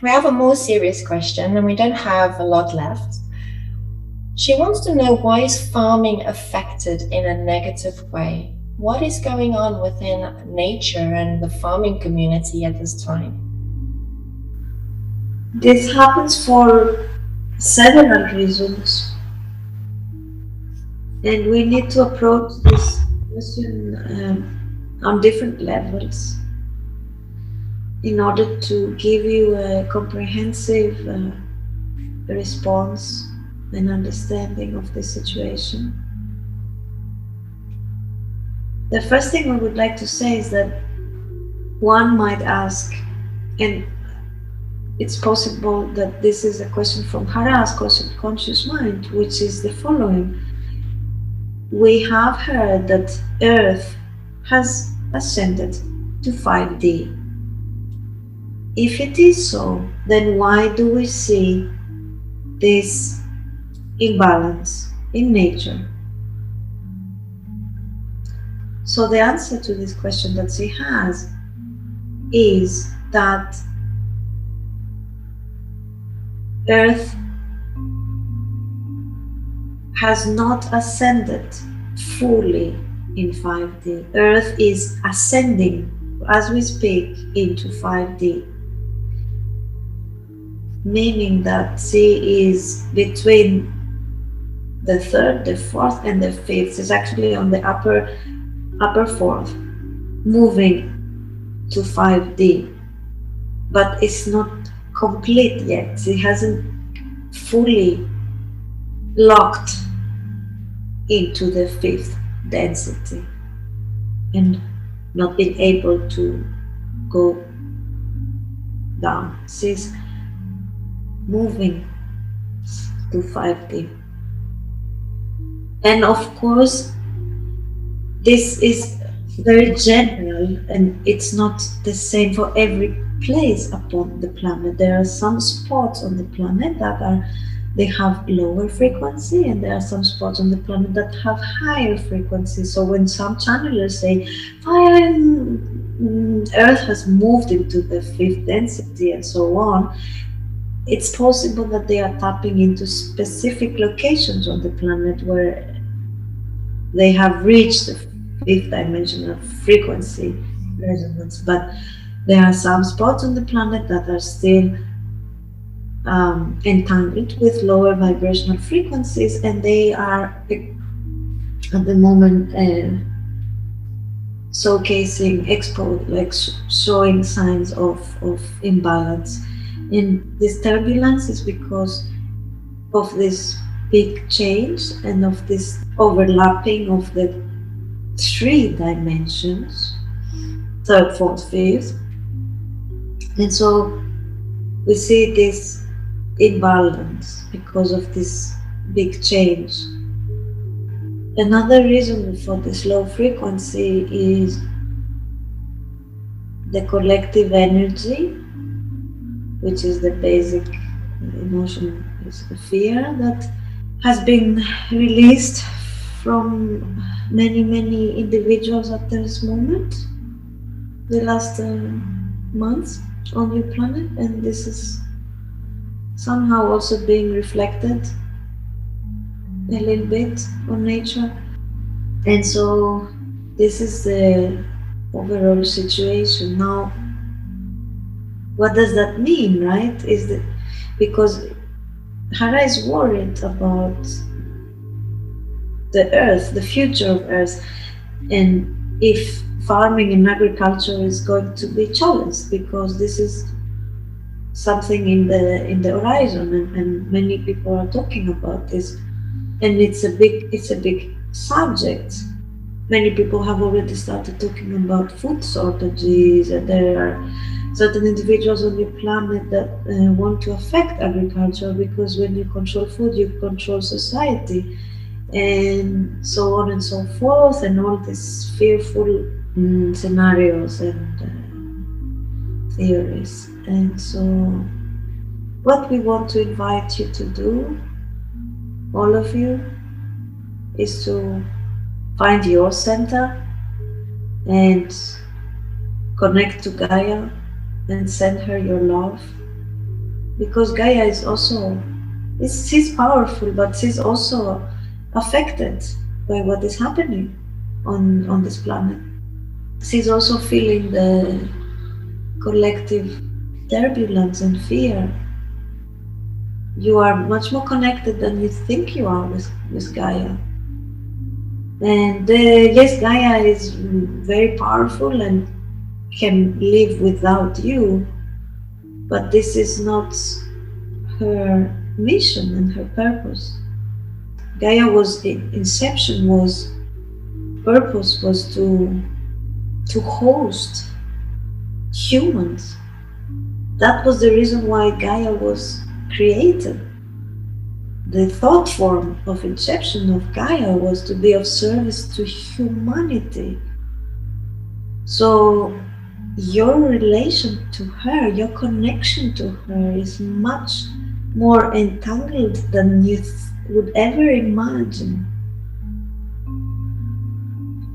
We have a more serious question, and we don't have a lot left. She wants to know, why is farming affected in a negative way? What is going on within nature and the farming community at this time? This happens for several reasons, and we need to approach this question on different levels in order to give you a comprehensive response and understanding of the situation. The first thing I would like to say is that one might ask, and it's possible that this is a question from Hara's conscious mind, which is the following. We have heard that Earth has ascended to 5D. If it is so, then why do we see this imbalance in nature? So the answer to this question that she has is that Earth has not ascended fully in 5D. Earth is ascending as we speak into 5D, meaning that she is between the third, the fourth, and the fifth. She's actually on the upper fourth, moving to 5D, but it's not complete yet. She hasn't fully locked into the fifth density and not been able to go down. She's moving to 5D. And of course, this is very general and it's not the same for every place upon the planet. There are some spots on the planet that are they have lower frequency, and there are some spots on the planet that have higher frequency. So when some channelers say Earth has moved into the fifth density and so on, it's possible that they are tapping into specific locations on the planet where they have reached the fifth dimensional frequency resonance. But there are some spots on the planet that are still entangled with lower vibrational frequencies, and they are at the moment showcasing, like showing signs of imbalance. And this turbulence is because of this big change and of this overlapping of the three dimensions, third, fourth, fifth. And so we see this imbalance because of this big change. Another reason for this low frequency is the collective energy, which is the basic emotion, is the fear that has been released from many individuals at this moment, the last months on your planet, and this is somehow also being reflected a little bit on nature. And so this is the overall situation. Now, what does that mean, right? Is that because Hara is worried about the earth, the future of earth, and if farming and agriculture is going to be challenged, because this is something in the horizon, and many people are talking about this, and it's a big subject. Many people have already started talking about food shortages, and there are certain individuals on the planet that want to affect agriculture, because when you control food, you control society, and so on and so forth, and all these fearful scenarios and theories. And so, what we want to invite you to do, all of you, is to find your center and connect to Gaia and send her your love because Gaia is also, she's powerful, but she's also affected by what is happening on this planet. She's also feeling the collective turbulence and fear. You are much more connected than you think you are with Gaia. And yes, Gaia is very powerful and can live without you, but this is not her mission and her purpose. Gaia was, inception was, purpose was to host humans. That was the reason why Gaia was created. The thought form of inception of Gaia was to be of service to humanity. So your relation to her, your connection to her is much more entangled than you would ever imagine.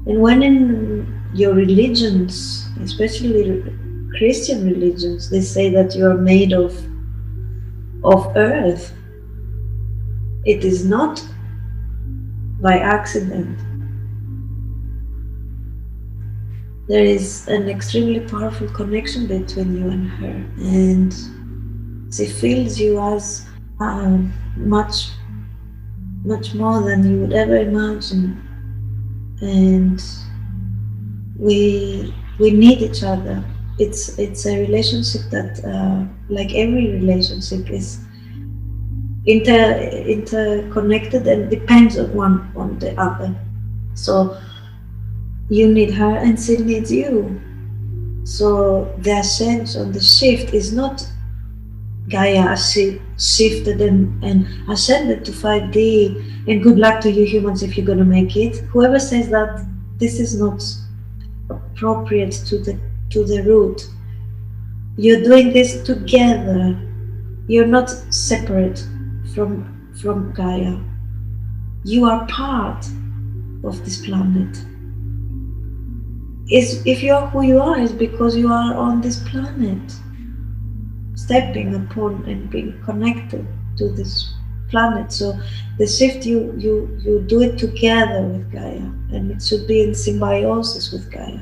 And when in your religions, especially Christian religions, they say that you are made of earth, it is not by accident. There is an extremely powerful connection between you and her, and she feels you as much more than you would ever imagine. And we need each other. It's a relationship that, like every relationship, is interconnected and depends on one on the other. So you need her and she needs you. So the ascension, the shift is not Gaia as she shifted and ascended to 5D and good luck to you humans if you're gonna make it. Whoever says that, this is not appropriate to the root. You're doing this together. You're not separate from Gaia. You are part of this planet. If you are who you are, it's because you are on this planet, stepping upon and being connected to this planet. So the shift, you do it together with Gaia, and it should be in symbiosis with Gaia.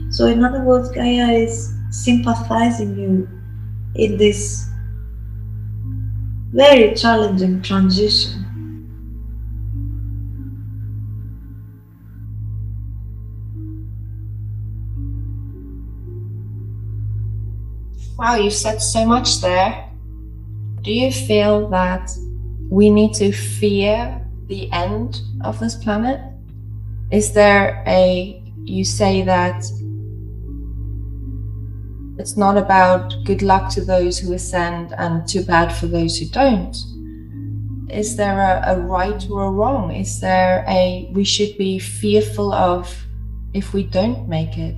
So in other words, Gaia is sympathizing you in this very challenging transition. Wow, you've said so much there. Do you feel that we need to fear the end of this planet? Is there you say that it's not about good luck to those who ascend and too bad for those who don't. Is there a right or a wrong? Is there we should be fearful of if we don't make it?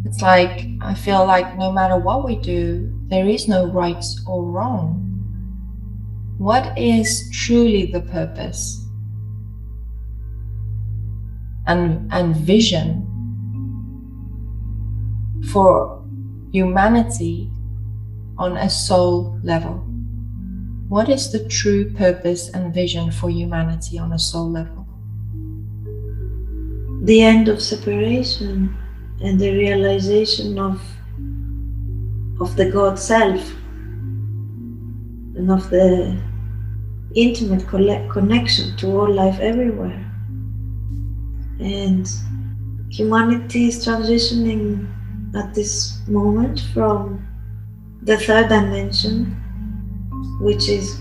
It's like, I feel like no matter what we do, there is no right or wrong. What is truly the purpose and vision for humanity on a soul level? What is the true purpose and vision for humanity on a soul level? The end of separation and the realization of the God self and of the intimate connection to all life everywhere. And humanity is transitioning at this moment from the third dimension, which is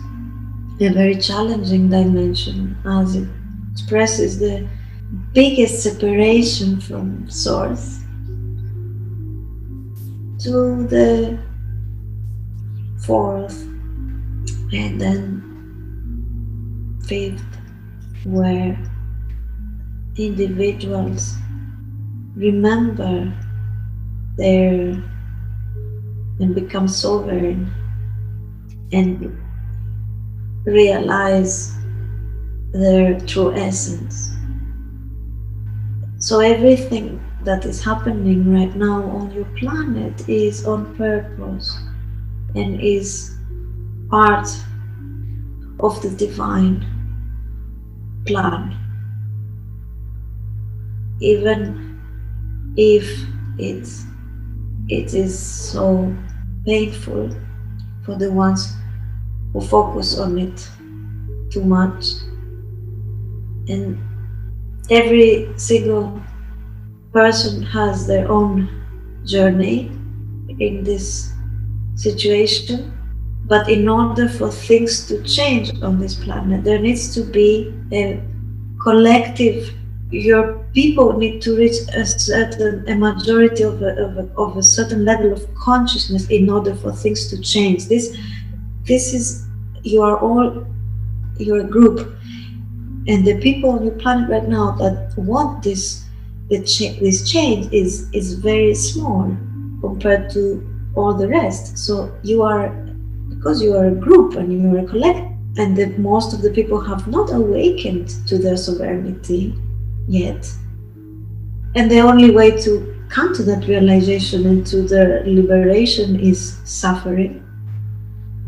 a very challenging dimension as it expresses the biggest separation from Source, to the fourth and then fifth, where individuals remember their and become sovereign and realize their true essence. So everything that is happening right now on your planet is on purpose and is part of the divine plan, even if it is so painful for the ones who focus on it too much. And every single person has their own journey in this situation. But in order for things to change on this planet, there needs to be a collective. Your people need to reach a majority of a certain level of consciousness in order for things to change. This is, you are all, you're a group, and the people on your planet right now that want this change is very small compared to all the rest. So you are, because you are a group and you are a collective, and most of the people have not awakened to their sovereignty yet. And the only way to come to that realization and to their liberation is suffering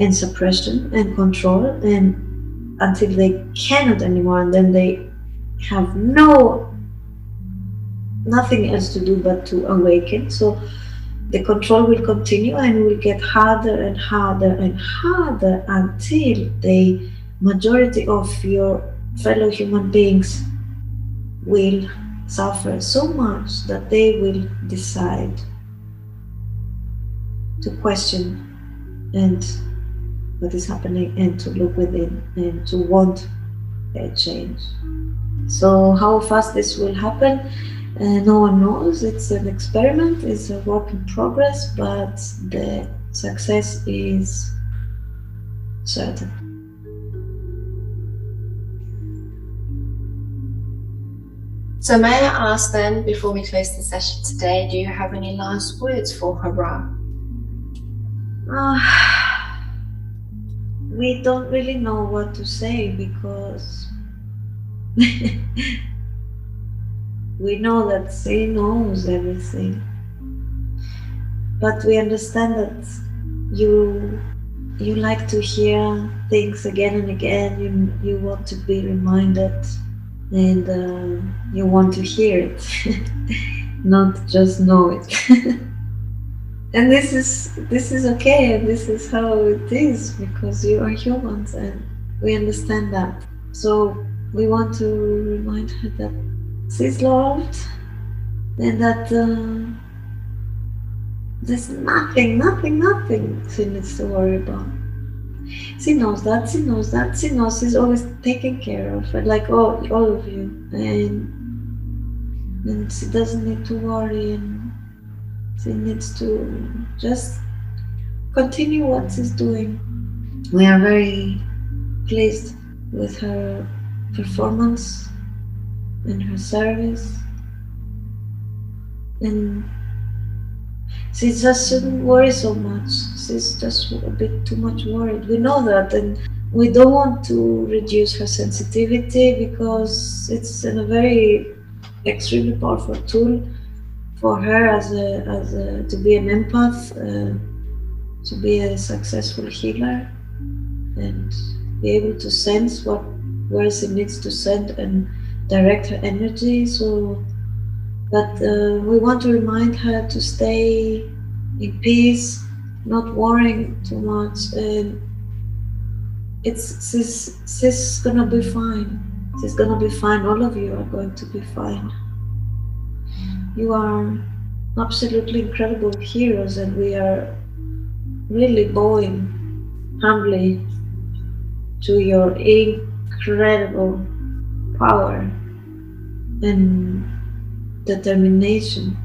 and suppression and control, and until they cannot anymore, and then they have nothing else to do but to awaken. So the control will continue and will get harder and harder and harder until the majority of your fellow human beings will suffer so much that they will decide to question and what is happening, and to look within and to want a change. So how fast this will happen, no one knows. It's an experiment, it's a work in progress, but the success is certain. So may I ask then, before we close the session today, do you have any last words for Hara? We don't really know what to say, because we know that she knows everything, but we understand that you like to hear things again and again. You want to be reminded, and you want to hear it, not just know it. And this is okay, and this is how it is, because you are humans and we understand that. So we want to remind her that she's loved, and that there's nothing she needs to worry about. She knows that, she knows she's always taken care of, like all of you, and she doesn't need to worry, and she needs to just continue what she's doing. We are very pleased with her performance and her service, and she just shouldn't worry so much. She's just a bit too much worried. We know that, and we don't want to reduce her sensitivity, because it's a very extremely powerful tool for her as to be an empath, to be a successful healer, and be able to sense where she needs to send and direct her energy. So, but we want to remind her to stay in peace, not worrying too much, and she's gonna be fine. She's gonna be fine. All of you are going to be fine. You are absolutely incredible heroes, and we are really bowing humbly to your incredible power and determination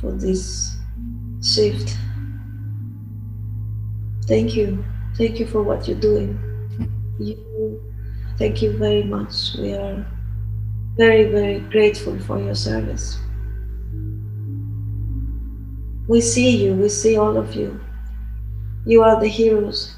for this shift. Thank you for what you're doing. Thank you very much. We are very, very grateful for your service. We see you, we see all of you. You are the heroes.